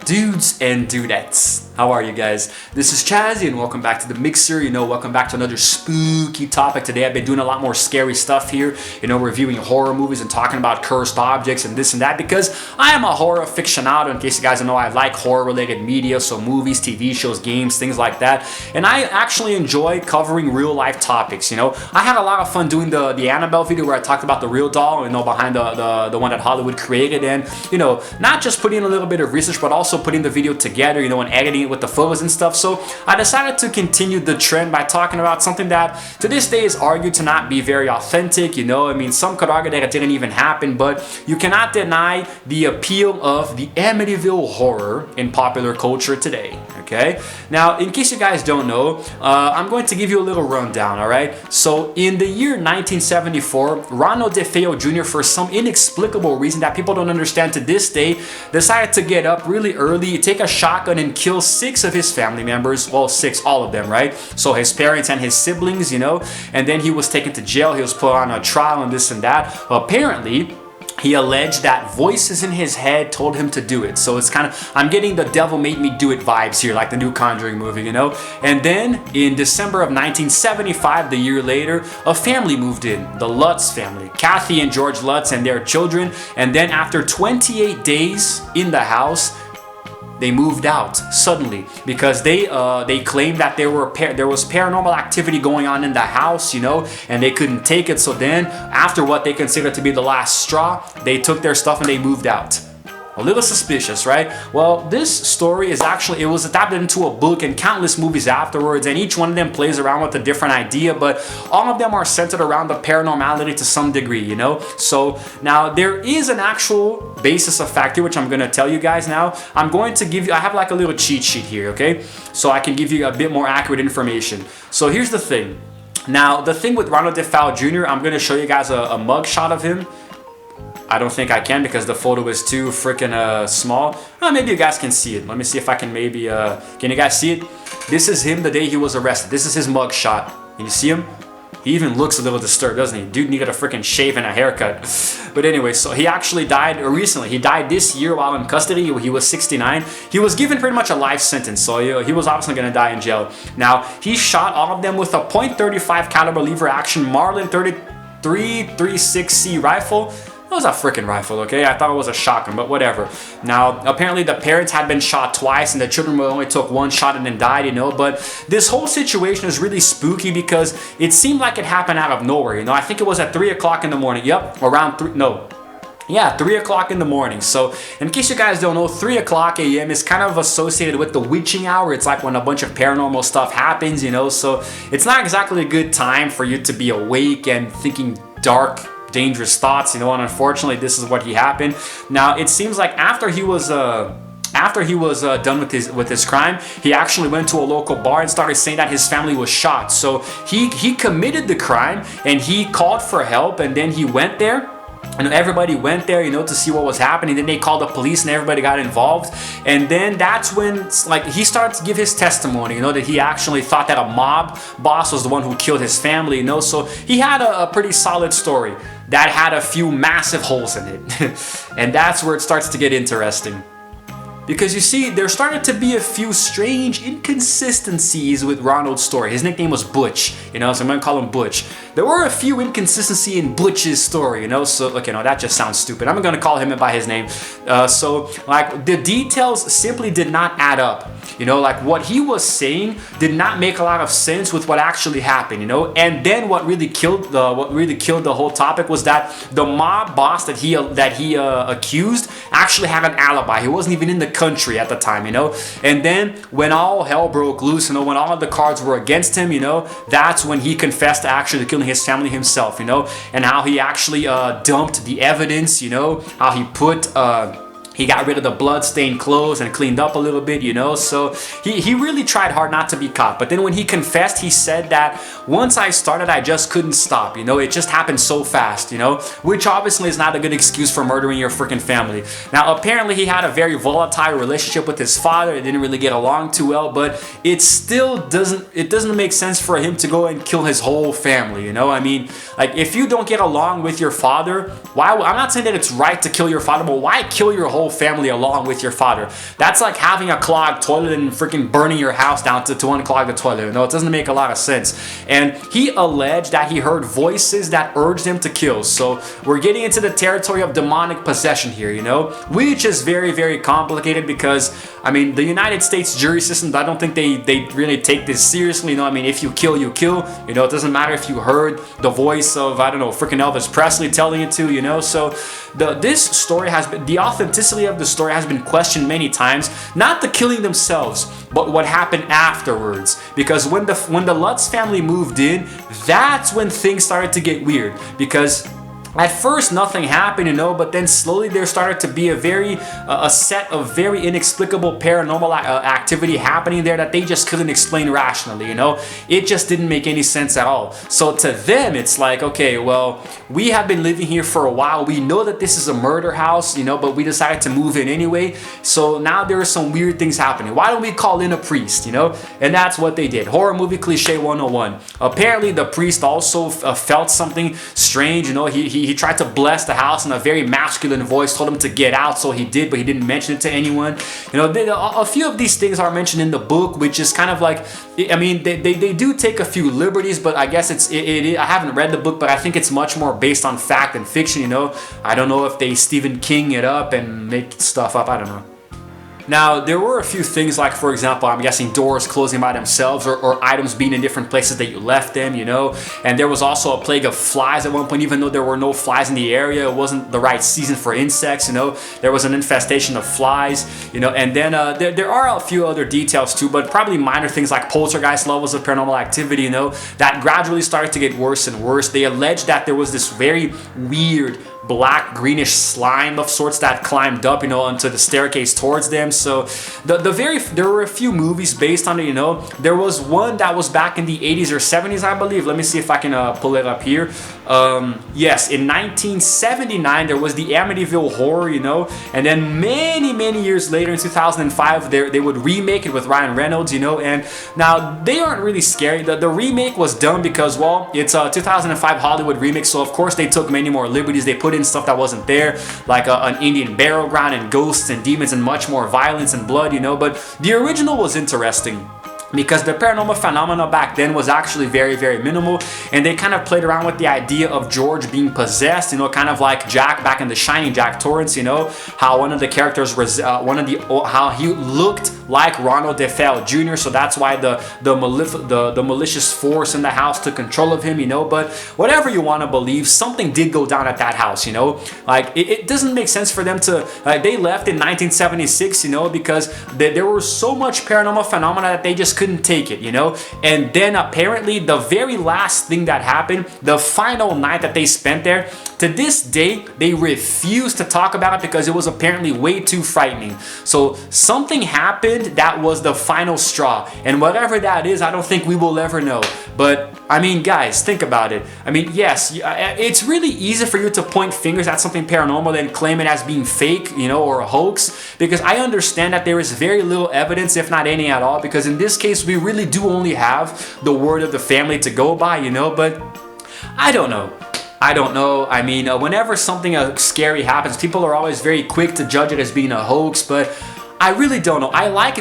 dudes and dudettes? How are you guys? This is Chazzy and welcome back to the Mixer. Welcome back to another spooky topic. Today I've been doing a lot more scary stuff here, reviewing horror movies and talking about cursed objects and this and that because I am a horror aficionado. In case you guys don't know, I like horror related media, so movies, TV shows, games, things like that. And I actually enjoy covering real life topics, I had a lot of fun doing the Annabelle video where I talked about the real doll, behind the one that Hollywood created, and not just putting in a little bit of research but also putting the video together, and editing it with the photos and stuff. So I decided to continue the trend by talking about something that to this day is argued to not be very authentic. Some could argue that it didn't even happen, but you cannot deny the appeal of the Amityville horror in popular culture today. Okay, now in case you guys don't know, I'm going to give you a little rundown. All right, so in the year 1974, Ronald DeFeo Jr., for some inexplicable reason that people don't understand to this day, decided to get up really early, take a shotgun and kill 6 of his family members. Well, 6, all of them, right? So his parents and his siblings, and then he was taken to jail. He was put on a trial and this and that. Apparently, he alleged that voices in his head told him to do it. So it's kind of, I'm getting the devil made me do it vibes here, like the new Conjuring movie, And then in December of 1975, the year later, a family moved in, the Lutz family, Kathy and George Lutz and their children. And then after 28 days in the house, they moved out suddenly because they claimed that there was paranormal activity going on in the house, and they couldn't take it. So then, after what they considered to be the last straw, they took their stuff and they moved out. A little suspicious, right? Well, this story is actually, it was adapted into a book and countless movies afterwards, and each one of them plays around with a different idea, but all of them are centered around the paranormality to some degree, So now there is an actual basis of fact here, which I'm going to tell you guys now. I'm going to give you, I have like a little cheat sheet here, okay? So I can give you a bit more accurate information. So here's the thing. Now, the thing with Ronald DeFeo Jr., I'm going to show you guys a mug shot of him. I don't think I can because the photo is too freaking small. Maybe you guys can see it. Let me see if I can maybe, can you guys see it? This is him the day he was arrested. This is his mug shot. Can you see him? He even looks a little disturbed, doesn't he? Dude needed a freaking shave and a haircut. But anyway, so he actually died recently. He died this year while in custody. He was 69. He was given pretty much a life sentence, so he was obviously going to die in jail. Now, he shot all of them with a .35 caliber lever action Marlin 33-36C rifle. It was a freaking rifle, okay? I thought it was a shotgun, but whatever. Now, apparently the parents had been shot twice and the children only took one shot and then died, But this whole situation is really spooky because it seemed like it happened out of nowhere, I think it was at 3 o'clock in the morning. Yep, around 3 o'clock in the morning. So, in case you guys don't know, 3 o'clock a.m. is kind of associated with the witching hour. It's like when a bunch of paranormal stuff happens, So, it's not exactly a good time for you to be awake and thinking dark, dangerous thoughts, and unfortunately this is what happened. Now it seems like after he was done with his crime, he actually went to a local bar and started saying that his family was shot. So he committed the crime and he called for help, and then he went there. And everybody went there, to see what was happening. Then they called the police and everybody got involved. And then that's when, he started to give his testimony, that he actually thought that a mob boss was the one who killed his family, So he had a pretty solid story that had a few massive holes in it. And that's where it starts to get interesting. Because you see, there started to be a few strange inconsistencies with Ronald's story. His nickname was Butch, so I'm gonna call him Butch. There were a few inconsistencies in Butch's story, So, okay, no, that just sounds stupid. I'm gonna call him by his name. The details simply did not add up. What he was saying did not make a lot of sense with what actually happened, And then what really killed the whole topic was that the mob boss that he accused actually had an alibi. He wasn't even in the country at the time, And then when all hell broke loose, when all of the cards were against him, that's when he confessed to actually killing his family himself, And how he actually dumped the evidence, How he put He got rid of the blood-stained clothes and cleaned up a little bit, So he really tried hard not to be caught. But then when he confessed, he said that once I started, I just couldn't stop. It just happened so fast, Which obviously is not a good excuse for murdering your freaking family. Now, apparently he had a very volatile relationship with his father. It didn't really get along too well, but it still doesn't make sense for him to go and kill his whole family, If you don't get along with your father, why? I'm not saying that it's right to kill your father, but why kill your whole whole family along with your father. That's like having a clogged toilet and freaking burning your house down to unclog the toilet. You know, it doesn't make a lot of sense. And he alleged that he heard voices that urged him to kill. So we're getting into the territory of demonic possession here, you know, which is very, very complicated because, I mean, the United States jury system, I don't think they really take this seriously. You know, I mean, if you kill, you kill. You know, it doesn't matter if you heard the voice of, I don't know, freaking Elvis Presley telling you to, you know. So this story has been, the authenticity of the story has been questioned many times. Not the killing themselves, but what happened afterwards. Because when the Lutz family moved in, that's when things started to get weird. Because at first nothing happened, you know, but then slowly there started to be a set of very inexplicable paranormal activity happening there that they just couldn't explain rationally, you know. It just didn't make any sense at all. So to them, it's like, okay, well, we have been living here for a while. We know that this is a murder house, you know, but we decided to move in anyway. So now there are some weird things happening. Why don't we call in a priest, you know? And that's what they did. Horror movie cliche 101. Apparently the priest also felt something strange, you know. He tried to bless the house in a very masculine voice, told him to get out, so he did, but he didn't mention it to anyone. You know, a few of these things are mentioned in the book, which is kind of like, I mean, they do take a few liberties, but I guess I haven't read the book, but I think it's much more based on fact than fiction, you know. I don't know if they Stephen King it up and make stuff up, I don't know. Now, there were a few things like, for example, I'm guessing doors closing by themselves or items being in different places that you left them, you know. And there was also a plague of flies at one point, even though there were no flies in the area. It wasn't the right season for insects, you know. There was an infestation of flies, you know. And then there are a few other details too, but probably minor things like poltergeist levels of paranormal activity, you know, that gradually started to get worse and worse. They alleged that there was this very weird black greenish slime of sorts that climbed up, you know, onto the staircase towards them. So there were a few movies based on it, you know. There was one that was back in the 80s or 70s, I believe. Let me see if I can pull it up here. Yes, in 1979 there was the Amityville horror, you know, and then many years later in 2005 they would remake it with Ryan Reynolds, you know. And now they aren't really scary. The remake was done because, well, it's a 2005 Hollywood remake, so of course they took many more liberties. They put in stuff that wasn't there, like an Indian burial ground and ghosts and demons and much more violence and blood, you know. But the original was interesting because the paranormal phenomena back then was actually very minimal, and they kind of played around with the idea of George being possessed, you know, kind of like Jack back in The Shining, Jack Torrance, you know, how one of the characters was how he looked like Ronald DeFeo Jr., so that's why the malicious force in the house took control of him, you know. But whatever you want to believe, something did go down at that house, you know. Like it doesn't make sense for them to they left in 1976, you know, because there were so much paranormal phenomena that they just couldn't take it, you know. And then apparently the very last thing that happened, the final night that they spent there, to this day they refuse to talk about it because it was apparently way too frightening. So something happened that was the final straw, and whatever that is, I don't think we will ever know. But I mean, guys, think about it. I mean, yes, it's really easy for you to point fingers at something paranormal and claim it as being fake, you know, or a hoax, because I understand that there is very little evidence, if not any at all, because in this case we really do only have the word of the family to go by, you know. But I don't know. I mean, whenever something scary happens, people are always very quick to judge it as being a hoax, but I really don't know. I like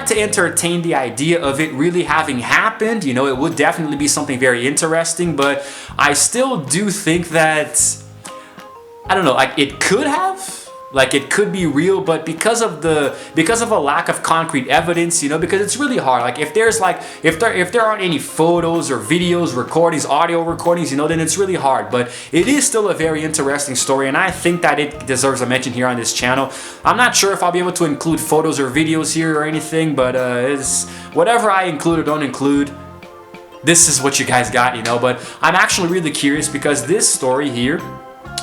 to entertain the idea of it really having happened. You know, it would definitely be something very interesting, but I still do think that, I don't know, like it could have. Like it could be real, but because of a lack of concrete evidence, you know, because it's really hard. Like if there aren't any photos or videos, recordings, audio recordings, you know, then it's really hard. But it is still a very interesting story, and I think that it deserves a mention here on this channel. I'm not sure if I'll be able to include photos or videos here or anything, but it's whatever I include or don't include, this is what you guys got, you know. But I'm actually really curious because this story here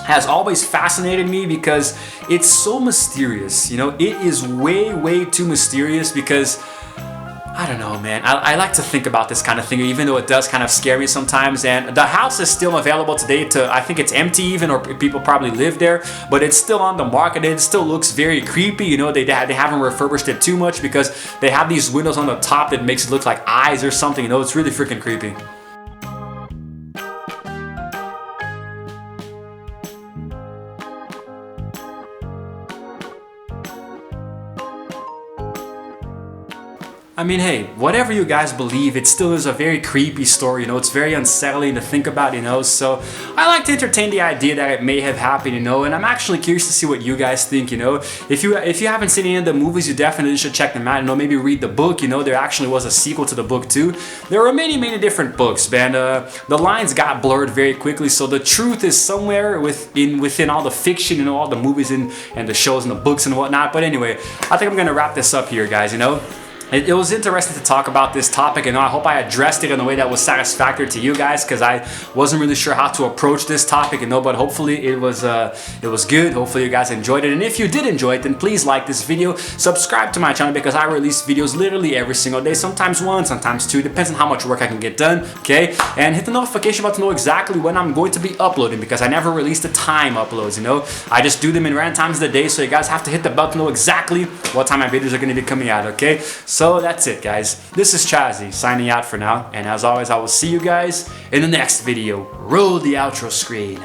has always fascinated me because it's so mysterious, you know. It is way too mysterious because, I don't know, man. I like to think about this kind of thing, even though it does kind of scare me sometimes. And the house is still available today I think it's empty even, or people probably live there, but it's still on the market. It still looks very creepy, you know. They haven't refurbished it too much because they have these windows on the top that makes it look like eyes or something, you know. It's really freaking creepy. I mean, hey, whatever you guys believe, it still is a very creepy story, you know, it's very unsettling to think about, you know, so I like to entertain the idea that it may have happened, you know, and I'm actually curious to see what you guys think, you know. If you haven't seen any of the movies, you definitely should check them out, you know, maybe read the book, you know, there actually was a sequel to the book too. There were many different books, man. The lines got blurred very quickly, so the truth is somewhere within all the fiction, you know, all the movies and the shows and the books and whatnot. But anyway, I think I'm gonna wrap this up here, guys, you know. It was interesting to talk about this topic, and I hope I addressed it in a way that was satisfactory to you guys, because I wasn't really sure how to approach this topic, you know, but hopefully it was good. Hopefully you guys enjoyed it, and if you did enjoy it, then please like this video, subscribe to my channel, because I release videos literally every single day, sometimes one, sometimes two, depends on how much work I can get done, okay? And hit the notification button to know exactly when I'm going to be uploading, because I never release the time uploads, you know? I just do them in random times of the day, so you guys have to hit the bell to know exactly what time my videos are going to be coming out, okay? So that's it, guys. This is Chazzy signing out for now, and as always, I will see you guys in the next video. Roll the outro screen.